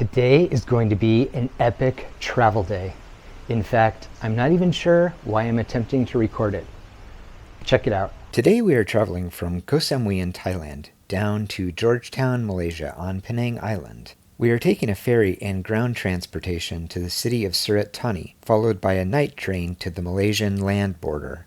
Today is going to be an epic travel day. In fact, I'm not even sure why I'm attempting to record it. Check it out. Today we are traveling from Koh Samui in Thailand down to Georgetown, Malaysia on Penang Island. We are taking a ferry and ground transportation to the city of Surat Thani, followed by a night train to the Malaysian land border.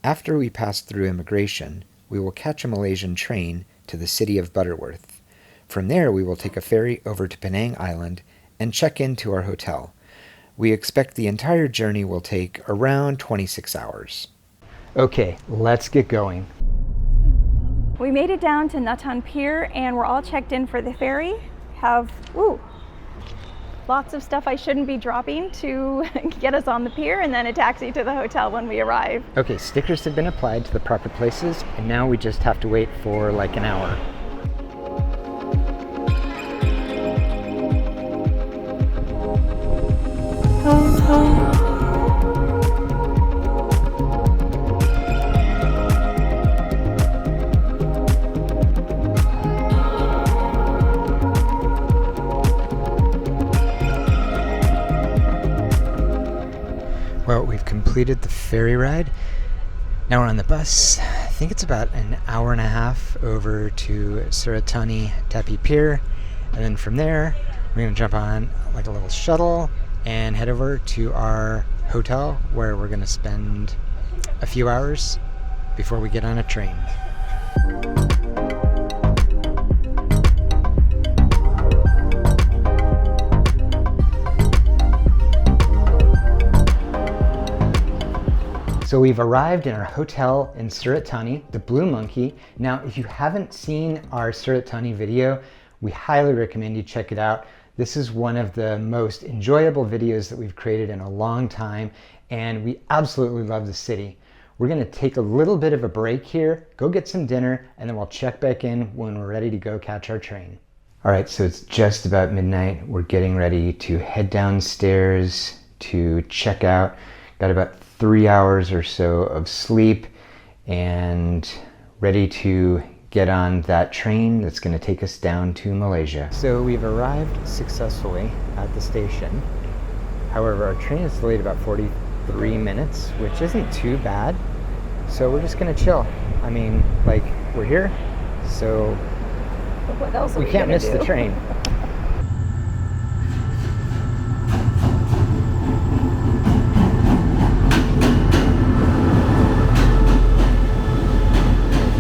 After we pass through immigration, we will catch a Malaysian train to the city of Butterworth. From there, we will take a ferry over to Penang Island and check into our hotel. We expect the entire journey will take around 26 hours. Okay, let's get going. We made it down to Natan Pier and we're all checked in for the ferry. Have lots of stuff I shouldn't be dropping to get us on the pier, and then a taxi to the hotel when we arrive. Okay, stickers have been applied to the proper places, and now we just have to wait for like an hour. Well, we've completed the ferry ride. Now we're on the bus. I think it's about an hour and a half over to Surat Thani Tapi Pier. And then from there, we're going to jump on like a little shuttle and head over to our hotel where we're going to spend a few hours before we get on a train. So we've arrived in our hotel in Surat Thani, the Blue Monkey. Now, if you haven't seen our Surat Thani video, we highly recommend you check it out. This is one of the most enjoyable videos that we've created in a long time, and we absolutely love the city. We're gonna take a little bit of a break here, go get some dinner, and then we'll check back in when we're ready to go catch our train. All right, so it's just about midnight. We're getting ready to head downstairs to check out. Got about 3 hours or so of sleep and ready to get on that train that's going to take us down to Malaysia. So we've arrived successfully at the station. However, our train is delayed about 43 minutes, which isn't too bad. So we're just going to chill. I mean, like, we're here, so What else we can't miss do? the train.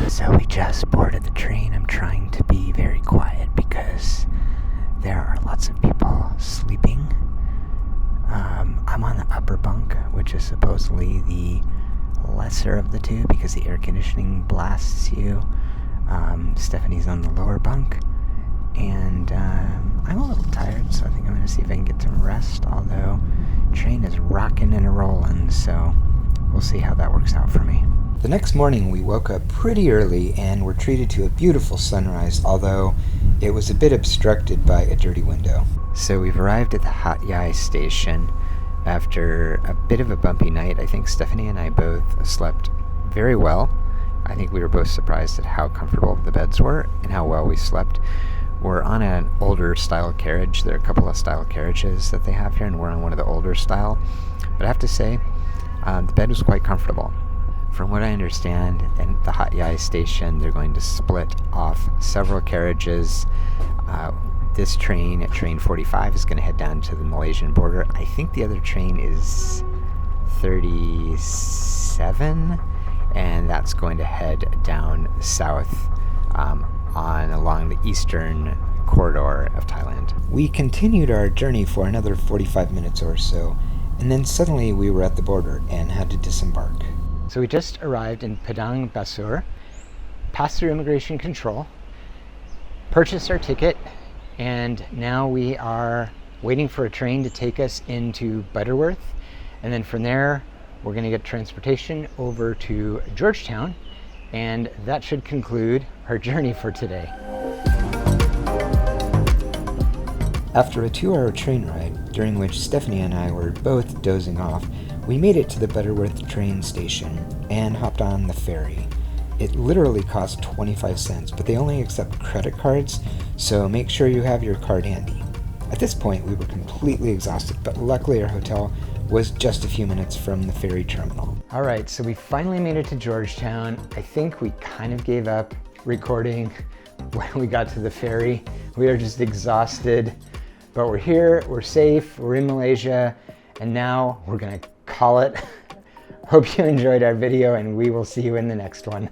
So we just boarded the train. I'm trying to be very quiet because there are lots of people sleeping. I'm on the upper bunk, which is supposedly the lesser of the two because the air conditioning blasts you. Stephanie's on the lower bunk, and I'm a little tired, so I think I'm going to see if I can get some rest, although train is rocking and a-rolling, so we'll see how that works out for me. The next morning we woke up pretty early and were treated to a beautiful sunrise, although it was a bit obstructed by a dirty window. So we've arrived at the Hat Yai station after a bit of a bumpy night. I think Stephanie and I both slept very well. I think we were both surprised at how comfortable the beds were and how well we slept. We're on an older style carriage. There are a couple of style carriages that they have here, and we're on one of the older style. But I have to say, the bed was quite comfortable. From what I understand, at the Hat Yai station, they're going to split off several carriages. This train, at train 45, is going to head down to the Malaysian border. I think the other train is 37, and that's going to head down south along the eastern corridor of Thailand. We continued our journey for another 45 minutes or so, and then suddenly we were at the border and had to disembark. So we just arrived in Padang Basur, passed through immigration control, purchased our ticket, and now we are waiting for a train to take us into Butterworth. And then from there, we're going to get transportation over to Georgetown, and that should conclude our journey for today. After a 2-hour train ride, during which Stephanie and I were both dozing off, we made it to the Butterworth train station and hopped on the ferry. It literally cost 25 cents, but they only accept credit cards, so make sure you have your card handy. At this point, we were completely exhausted, but luckily our hotel was just a few minutes from the ferry terminal. All right, so we finally made it to Georgetown. I think we kind of gave up recording when we got to the ferry. We are just exhausted, but we're here, we're safe, we're in Malaysia, and now we're gonna call it. Hope you enjoyed our video, and we will see you in the next one.